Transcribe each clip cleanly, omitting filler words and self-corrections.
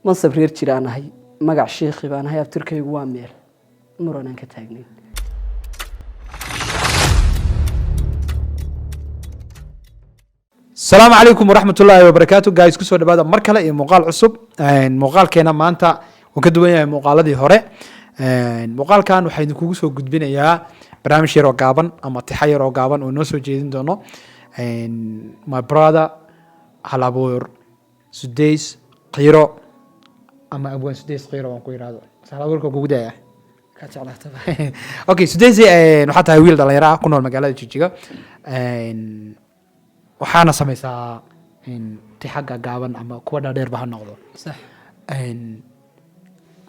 mansab reer jiraan ahay magac sheekhi baan ahay abtirkaygu waa meel muranaan ka taagnayn. السلام عليكم ورحمة الله وبركاته guys كسو دبادة مركلة iyo muuqaal cusub muuqaalkeena maanta uu ka duwan yahay muuqaaladii hore muuqaalkan waxaynu kugu soo gudbinayaa barnaamij yar oo gaaban ama tixo yar oo gaaban oo noo soo jeedin doono my brother halabuur Sudays Qiro ama abwaan Sudays Qiro waan ku yiraahdo halabuurka kugu daya ka jeclaataba. okay Sudays waxa tahay wiil dhalinyaro ah ku nool magaalada Jijjiga waxaana samaysaa tixaga gaaban ama kuwa dhaadheer ba ha noqdo sax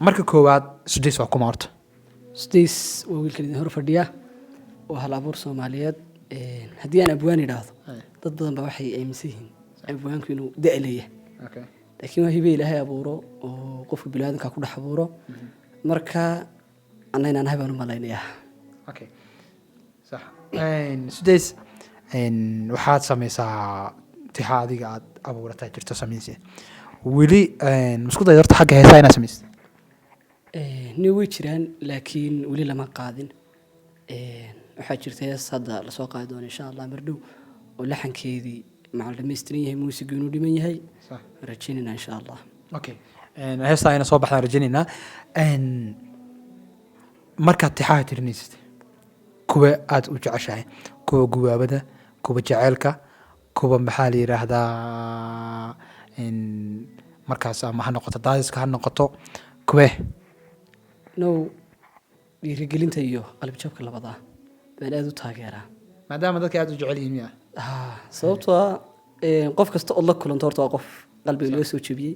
marka koowaad Sudays waa kuma horta Sudays waa wiilka idin hor fadhiya oo halabuur Soomaaliyeed haddii aan abwaan idhaahdo dad badan ba waxay aaminsan yihiin abwaanku inuu da'leeyahay okay laakiin waa hibe Ilaahay abuuro oo qofka bini'aadamka ku dhex abuuro marka anayna nahay baan u malaynayaa. okay sax Sudays waxaad samaysaa tixa adiga aad abuurata jirto samaysi weli isku day horta xagga heesaa inaad samaysid ni way jiraan laakiin weli lama qaadin waxaa jirta hees hadda la soo qaadi doono insha Allah mardhow oo laxankeedii macal dhameystiran yahay muusiga inuu dhiman yahay rajaynayna insha Allah. okay heestaa ina soo baxdaan rajaynayna markaad tixaha tirinaysid kuwa aad u jeceshahay kuwa guwaabada kuwa jaceelka kuwa maxaa la yiraahdaa markaas ama ha noqoto daadiska ha noqoto kuwa no dhiirigelinta iyo qalbi jabka labada baan aad u taageeraa maadaama dadka aad u jecel yihiin sababtoo ah qof kasta oo la kulanto horta waa qof qalbiga laga soo jebiyey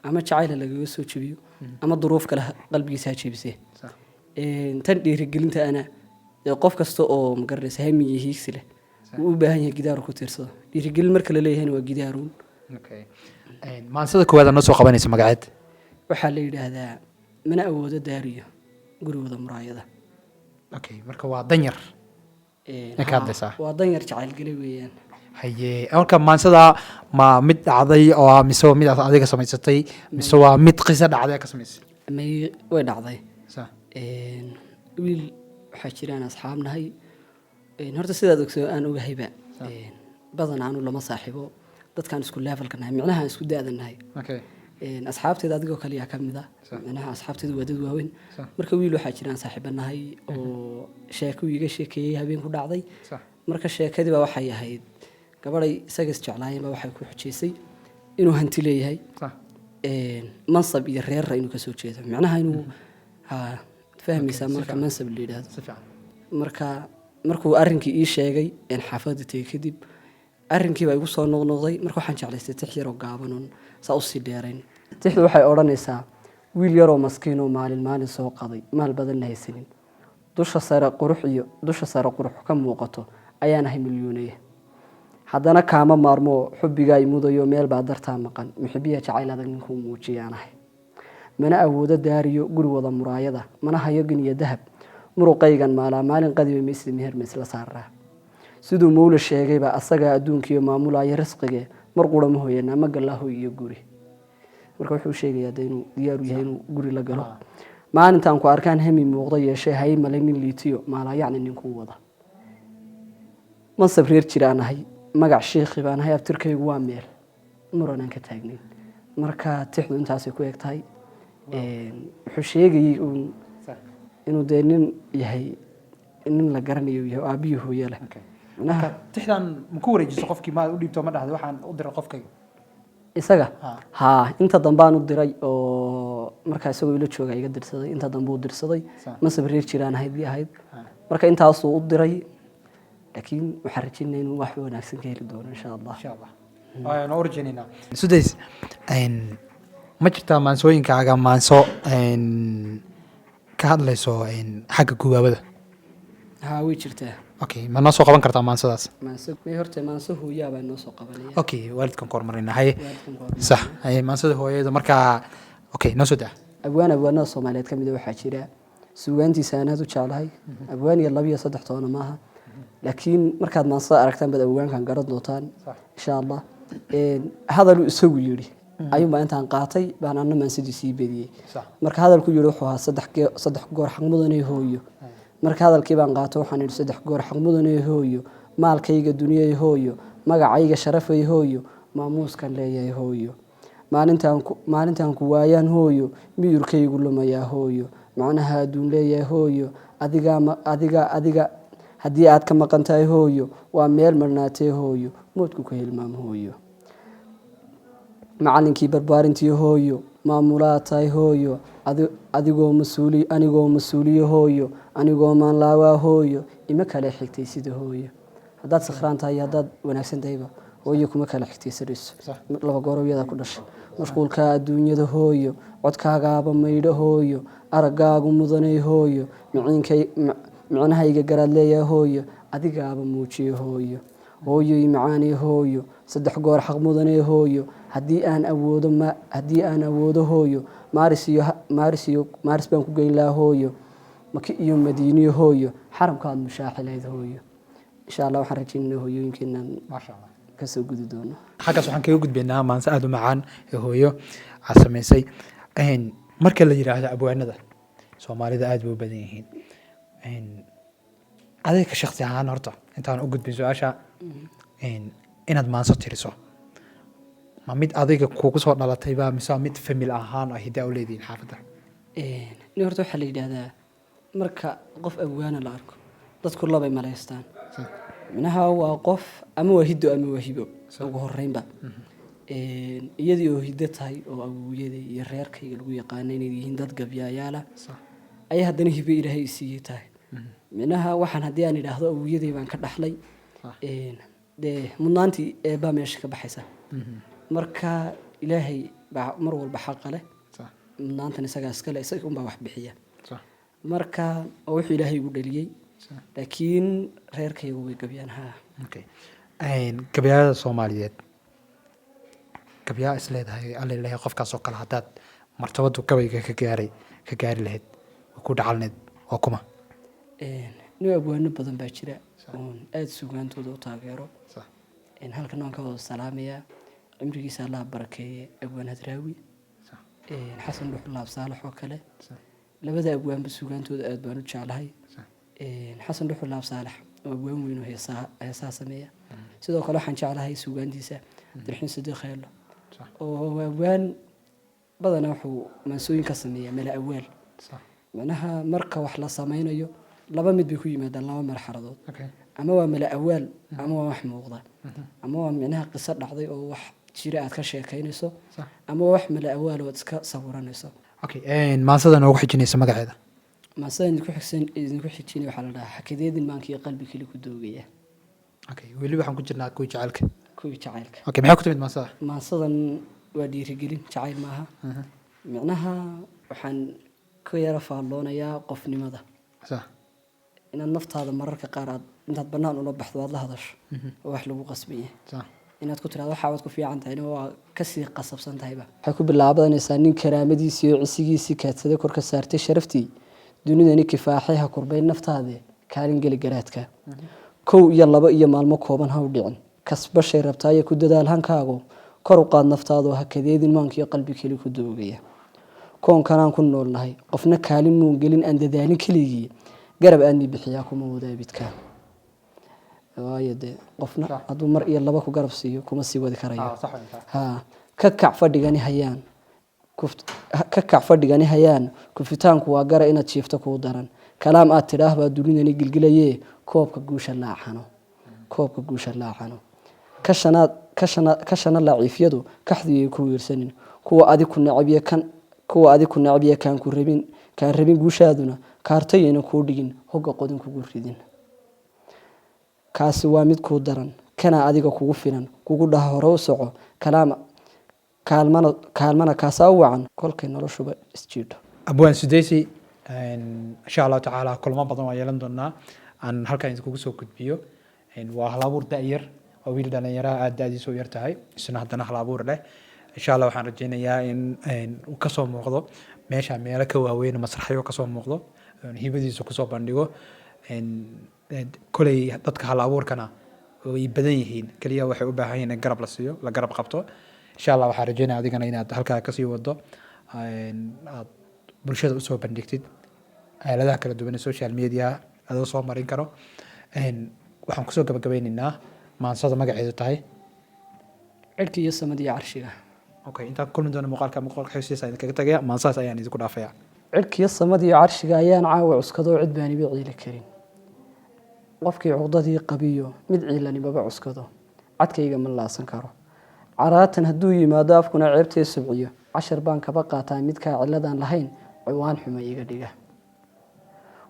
ama jacayl laga soo jebiyo ama duruuf kale qalbigiisa jebisay tan dhiirigelinta ana qof kasta oo magaranaysa hami iyo hiigsi leh uu u baahan yahay gidaar ku tiirsado dhiirigelin marka la leeyahay waa gidaaruun. okay maansada koowaad noo soo qabanaysa magaceed waxaa la yiraahdaa mana awoodo daariyo gurigooda muraayada. okay marka waa danyar ka hadlaysaa waa danyar jacayl galay weeyaan. haye marka maansada ma mid dhacday oo mise mid adiga samaysatay mise waa mid qiso dhacday ka samaysay may way dhacday sax wiil waxaa jiraan asxaabnahay horta sidaad ogso aan ogahayba badan aanu lama saaxiibo dadkaan isku levelka nahay micnaha isku daadanahay okay asxaabteeda adigoo kale yaa kamid ah micnaha asxaabteedu waa dad waaweyn marka wiil waxaa jiraan saaxiibanahay oo sheeko iga sheekeeyay habeen ku dhacday marka sheekadii baa waxay ahayd gabadhay isaga isjeclaayeen baa waxay ku xujeysay inuu hanti leeyahay mansab iyo reer inuu ka soo jeedo micnaha inuu fahmaysaa marka mansab la yiraahdo marka markuu arrinkii ii sheegay in xaafadda tagay kadib arrinkii baa igu soo noqnoqday marka waxaan jeclaystay tix yar oo gaaban oo saa u sii dheerayn. tixdu waxay odhanaysaa wiil yar oo maskiin oo maalin soo qaday maal badan la haysanin dusha sare qurux ka muuqato ayaan ahay milyuunaya haddana kaama maarmo xubbiga ay mudayo meel baa dartaa maqan muxibbiya jacayl adag ninkuu muujiyaan ahay mana awoodo daariyo gurigooda muraayada mana hayo giniyo dahab muruqaygan maalin qadiba meesii meher la saaraa siduu mawla sheegayba asaga adduunkiyo maamulaya risqiga mar qurama hooyana ma galaaho iyo guri marka wuxuu sheegayaa inuu diyaar u yahay inuu guri la galo maalintan ku arkaan hami muuqda yeeshay hay malin liitiyo maalayacni ninku wada mansab reer jiraan ahay magac sheekhi baan ahay abtirkaygu waa meel muranaan ka taagnayn marka tixdu intaasay ku egtahay wuxuu sheegayay inuu dee nin yahay nin la garanayo yahay aabiyo hooyo leh tixdan ma ku wareejiso qofkii ma u dhiibto ma dhahdo waxaan u diray qofkayga isaga inta dambaan u diray oo markaa isagoo ila jooga iga dirsaday inta dambe u dirsaday mansab reer jiraan ahayd marka intaasuu u diray laakiin waxaan rajaynayaa inuu wax wanaagsan ka heli doono insha Allah waan orjinina Sudays ma jirtaa maansooyinkaaga maanso ka hadlayso xagga guwaabada way jirtaa. okay ma noo soo qaban kartaa maansadaas maanso hooyaa baa noo soo qabanaya. okay waalidkan kormarina haye sax haye maansada hooyada markaa okay noo soo daa abwaanada Soomaaliyeed kamid ah waxaa jira suugaantiisa aan aad u jeclahay abwaan iyo 2 iyo 3 toona maaha laakiin markaad maansada aragtaan bad abwaankan garan doontaan insha Allah hadal isagu yiri ayuunbaa intaan qaatay baan anna maansadii sii bediyey صح marka hadalku yidhi wuxuu ahaa saddex goor xaq mudanay hooyo marka hadalkii baan qaato waxaan idhi saddex goor xaq mudanay hooyo maalkayga duniyay hooyo magacayga sharafay hooyo maamuuskan leeyahay hooyo maalintaan ku waayaan hooyo miyurkaygu lumayaa hooyo macnaha adduun leeyahay hooyo adiga haddii aad ka maqan tahay hooyo waa meel marnaatee hooyo moodku ka hilmaam hooyo macallinkii barbaarintii hooyo maamulaad tahay hooyo anigoo mas-uuliye hooyo anigoo maanlaawaa hooyo ima kale xigtay sida hooyo haddaad sakhraan tahay iyo haddaad wanaagsan tahayba hooyo kuma kala xigtaysanayso laba goorowyada ku dhashay mashquulkaa adduunyada hooyo codkaagaaba maydho hooyo araggaagu mudanay hooyo micnahayga garaad leeyahay hooyo adigaaba muujiye hooyo hooyoy macaanay hooyo saddex goor xaq mudanay hooyo haddii aan awoodo hooyo maaris baan ku geyn lahaa hooyo maki iyo madiiniyo hooyo xaramkaad mushaaxilayd hooyo insha allah waxaan rajaynaa hooyooyinkeenaan maasha allah kasoo gudi doono xaggaas waxaan kaga gudbaynaa maanse aada u macaan ee hooyo aad samaysay marka la yidhaahdo abwaanada soomaalida aada bay u badan yihiin adayga shaksi ahaan horta intaan u gudbin su-aasha inaad maanso tiriso ma mid adayga kugu soo dhalatayba mise mid famil ahaan oo hidaa u leedihiin xaafadda ni horta waxaa la yidhaahdaa marka qof abwaana la arko dadku labay malaystaan minaha waa qof ama waa hiddo ama waa hibo ugu horeynba iyadii oo hiddo tahay oo awowiyada iyo reerkayga lagu yaqaana inay yihiin dad gabyaayaala ayay haddana hibo ilaahay isiiyey tahay minaha waxaan haddii aan idhaahdo awowiyaday baan ka dhaxlay dee mudnaantii eebbaa meesha ka baxaysa marka ilaahay baa mar walba xaqa leh mudnaantan isagaa iskale isaga unbaa wax bixiya marka oo wuxuu ilaahay igu dhaliyey laakiin reerkaygu way gabyaan haa gabyaalada soomaaliyeed gabyaa is leedahay alla ilahay qofkaas oo kale haddaad martabadu gabayga ka gaari lahayd way ku dhacalneed waa kuma nin abwaano badan baa jira oon aada sugaantooda u taageero halkan waan ka wada salaamayaa cimrigiisa allah barakeeye abwaan hadraawi xasan dhuxulaab saalax oo kale labada abwaanba sugaantooda aada baan u jeclahay xasan dhuxulaab saalax oo abwaan weyn oo heesaha sameeya sidoo kale waxaan jeclahay sugaantiisa abdiraxiin sadiiq heelo oo abwaan badana wuxuu maansooyin ka sameeyaa mala awaal macnaha marka wax la samaynayo laba mid bay ku yimaadaan laba marxaladood ama waa mala awaal ama waa wax muuqda ama waa micnaha qiso dhacday oo wax jira aad ka sheekaynayso ama waa wax mala awaal oo aad iska sawiranayso maansada noogu xijinaysa magaceeda maansada idinku xijinay waxaa la dhahaa xakadeedin maankii qalbi keli ku doogaya weli waxaan ku jirnaa kuwii jacaylka maxay ku timid maansada maansadan waa dhiirigelin jacayl maaha micnaha waxaan ka yara faalloonayaa qofnimada inaad naftaada mararka qaar aad intaad bannaan ula baxdo aad la hadasho oo wax lagu qasbaya inaad ku tiraado waxa aad ku fiican tahay waa kasii qasabsan tahayba waxay ku bilaabanaysaa nin karaamadiisii iyo cisigiisii kaadsaday kor ka saartay sharaftii dunidani kifaaxay ha kurbayn naftaade kaalin geli garaadka 1 iyo 2 iyo maalmo kooban ha u dhicin kasbashay rabtaaye ku dadaal hankaago kor u qaad naftaada ha kadeedin maankii qalbi keli ku doogaya koonkanaan ku noolnahay qofna kaalin muun gelin aan dadaalin keligii garab aadni bixiyaa kuma wadaabidka waayo dee qofna hadduu mar iyo 2 ku garab siiyo kuma sii wadi karayo ka kac fadhigani hayaan kufitaanku waa gara inaad jiifto kuu daran kalaam aad tidhaah baa dunidani gilgilayee koobka guusha laacano ka shana laciifyadu kaxdiyay ku wiirsanin kuwa adig ku necbiya kaan rabin guushaaduna kaartayayna kuu dhigin hogga qodin kugu ridin kaasi waa mid kuu daran kana adiga kugu filan kugu dhaha hore u soco kaalmana kaasaa u wacan kolkay noloshuba isjiidho abwaan sudaysi insha allahu tacaala kulamo badan waa yeelan doonaa aan halkan idinkugu soo gudbiyo waa halabuur da'yar waa wiil dhalinyaraha aada da-diisu yar tahay isna haddana halabuur leh insha allah waxaan rajeynayaa in uu kasoo muuqdo meesha meelo ka waaweyn masraxyo kasoo muuqdo hibadiisa kusoo bandhigo koley dadka halabuurkana way badan yihiin keliya waxay u baahan yihiin in garab la siiyo la garab qabto insha allah waxaan rajeynaya adigana inaad halkaa kasii wado aad bulshada usoo bandhigtid aaladaha kala duwan ee social media adoo soo marin karo. waxaan kusoo gabagabeyneynaa maansada magaceedu tahay cirka iyo samada iyo carshiga. okay intaan ku kulmi doono muuqaalka xiisiisa idinkaga tagaya maansadas ayaan idinku dhaafaya. cirka iyo samada iyo carshiga ayaan caawa cuskado cid baan iba ciili karin. qofkii cuqdadii qabiyo mid ciilani baba cuskado cadkayga ma laasan karo. caraatan hadduu yimaado afkuna ceebtee subciyo cashar baan kaba qaataa midkaa ciladaan lahayn ciwaan xuma iga dhiga.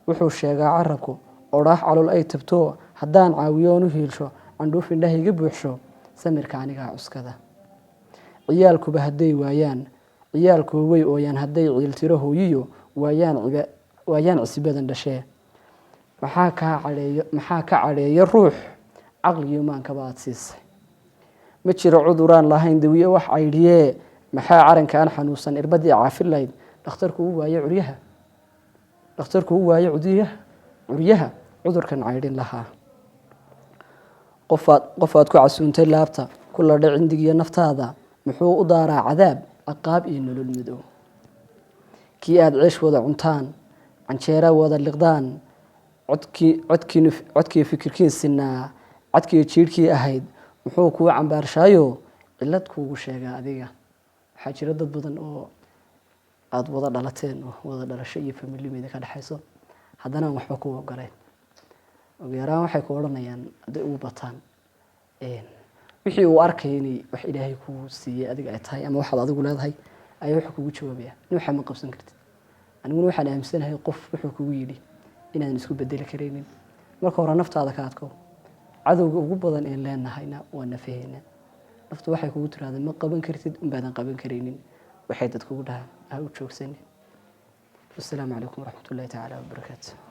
wuxuu sheegaa carabku odhaah calol ay tabto haddaan caawiyo oon u hiilsho candhuuf indhaha iga buuxsho samirka anigaa cuskada. ciyaalkuba hadday waayaan ciyaalkuba way ooyaan hadday ciiltiro hooyiyo waayaan cisibadan dhashee. maxaa ka cadheeya ruux caqligiyo maankaba aad siisay. ma jiro cuduraan lahayn dawiye wax caydhiyee maxaa carankaan xanuunsan irbadii caafin lahayd dhakhtarku u waaye curyaha cudurkan caydhin lahaa. qofaad ku casuuntay laabta ku ladha cindigiyo naftaada muxuu u daaraa cadaab ciqaab iyo nolol madow. kii aad ceesh wada cuntaan canjeera wada liqdaan codkii fikirkiin sinaa cadkiiyo jiirhkii ahayd muxuu kuu cambaarshaayo cilad kuugu sheegaa adiga. waxaa jira dad badan oo aada wada dhalateen oo wada dhalasho iyo familimida ka dhexayso haddana aan waxba ku ogoleyn. ugu yaraan waxay ku odhanayaan hadday ugu bataan wixii uu arkaya inay wax ilaahay kuu siiyey adiga ay tahay ama waxaad adigu leedahay ayaa wuxuu kugu jawaabaya nuuxa ma qabsan kartid. aniguna waxaan aaminsanahay qof wuxuu kugu yidhi inaadan isku bedeli karaynin. marka hore naftaada ka adko. cadowga ugu badan een leenahayna waa nafaheena. naftu waxay kugu tiraahda ma qaban kartid unbaadan qaban karaynin waxay dad kugu dhahaan ha u joogsanin. wasalaamu calaykum waraxmatullaahi tacaala wabarakaatu.